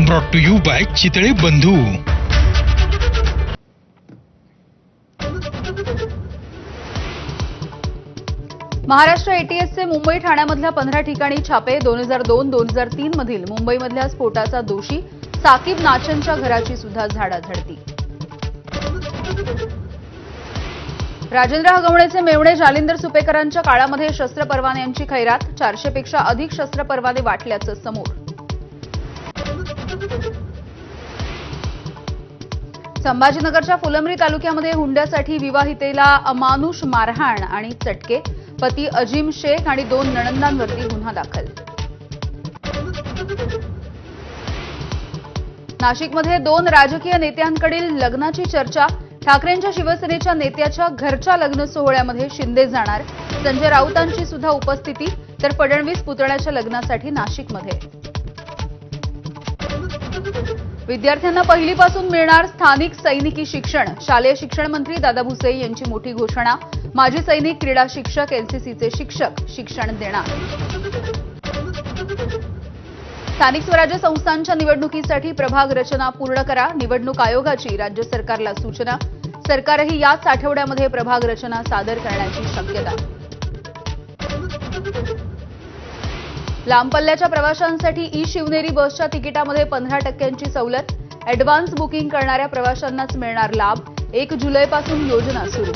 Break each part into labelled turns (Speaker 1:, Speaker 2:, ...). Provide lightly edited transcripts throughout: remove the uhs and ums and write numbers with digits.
Speaker 1: Brought to you by Chitale Bandhu.
Speaker 2: Maharashtra एटीएसचे Mumbai ठाण्यामधल्या 15 ठिकाणी छापे। 2002-2003 मधील मुंबईमधल्या स्फोटाचा दोषी साकीब नाचनच्या घराची सुद्धा झाडाझडती। राजेंद्र हगवणेचे मेवणे जालिंदर सुपेकरांच्या काळामध्ये शस्त्र परवान्यांची खैरात। 400 पेक्षा अधिक शस्त्र परवाने वाटल्याचं समोर। संभाजीनगरच्या फुलंब्री तालुक्यामध्ये हुंड्यासाठी विवाहितेला अमानुष मारहाण आणि चटके। पती अजीम शेख आणि 2 नणंदांवरती गुन्हा दाखल। नाशिकमध्ये 2 राजकीय नेत्यांकडील लग्नाची चर्चा। ठाकरेंच्या शिवसेनेच्या नेत्याच्या घरच्या लग्न सोहळ्यामध्ये शिंदे जाणार। संजय राऊतांची सुद्धा उपस्थिती। तर फडणवीस पुतण्याच्या लग्नासाठी नाशिकमध्ये। विद्यार्थ्यांना पहिलीपासून मिळणार स्थानिक सैनिकी शिक्षण। शालेय शिक्षण मंत्री दादा भुसे यांची मोठी घोषणा। माजी सैनिक, क्रीडा शिक्षक, एनसीसीचे शिक्षक शिक्षण देणार। स्थानिक स्वराज्य संस्थांच्या निवडणुकीसाठी प्रभाग रचना पूर्ण करा। निवडणूक आयोगाची राज्य सरकारला सूचना। सरकारही याच आठवड्यामध्ये प्रभाग रचना सादर करण्याची शक्यता। लांब पल्ल्याच्या प्रवाशांसाठी ई शिवनेरी बसच्या तिकिटामध्ये 15% सवलत। ॲडव्हान्स बुकिंग करणाऱ्या प्रवाशांनाच मिळणार लाभ। 1 जुलैपासून योजना सुरू।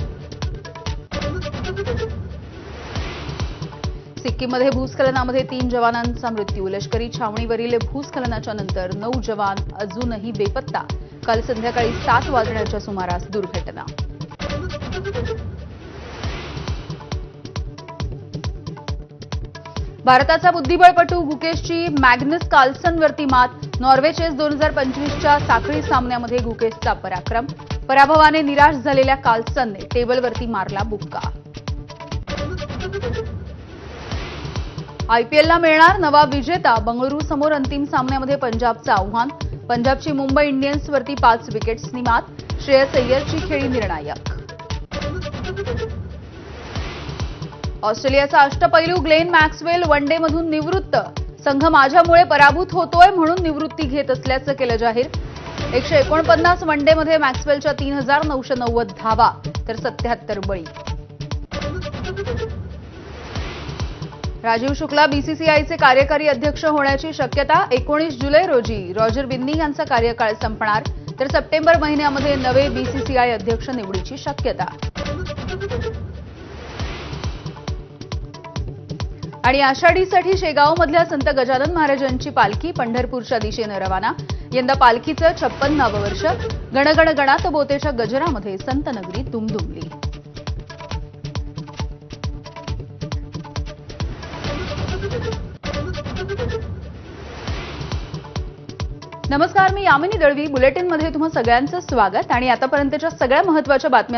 Speaker 2: सिक्कीममध्ये भूस्खलनामध्ये 3 जवानांचा मृत्यू। लष्करी छावणीवरील भूस्खलनाच्या नंतर 9 जवान अजूनही बेपत्ता। काल संध्याकाळी 7 वाजण्याच्या सुमारास दुर्घटना। भारताचा बुद्धिबळपटू गुकेशची मॅग्नस कार्लसनवरती मात। नॉर्वे चेस 2025च्या साखळी सामन्यामध्ये गुकेशचा पराक्रम। पराभवाने निराश झालेल्या कार्लसनने टेबलवरती मारला बुक्का। आयपीएलला मिळणार नवा विजेता। बंगळुरू समोर अंतिम सामन्यामध्ये पंजाबचं आव्हान। पंजाबची मुंबई इंडियन्सवरती 5 विकेट्सनी मात। श्रेयस अय्यरची खेळी निर्णायक। ऑस्ट्रेलियाचा अष्टपैलू ग्लेन मॅक्सवेल वनडेमधून निवृत्त। संघ माझ्यामुळे पराभूत होतोय म्हणून निवृत्ती घेत असल्याचं केलं जाहीर। 149 वनडेमध्ये मॅक्सवेलच्या 3990 धावा तर 77 बळी। राजीव शुक्ला बीसीसीआयचे कार्यकारी अध्यक्ष होण्याची शक्यता। 19 जुलै रोजी रॉजर बिन्नी यांचा कार्यकाळ संपणार। तर सप्टेंबर महिन्यामध्ये नवे बीसीसीआय अध्यक्ष निवडीची शक्यता। आणि आषाढीसाठी शेगावमधल्या संत गजानन महाराजांची पालखी पंढरपूरच्या दिशेनं रवाना। यंदा पालखीचं 56वे वर्ष। गणगण गणात बोतेच्या गजरामध्ये संत नगरी दुमदुमली। नमस्कार, मी यामिनी दळवी। बुलेटिनमध्ये तुम्हा सगळ्यांचं स्वागत। आणि आतापर्यंतच्या सगळ्या महत्त्वाच्या बातम्या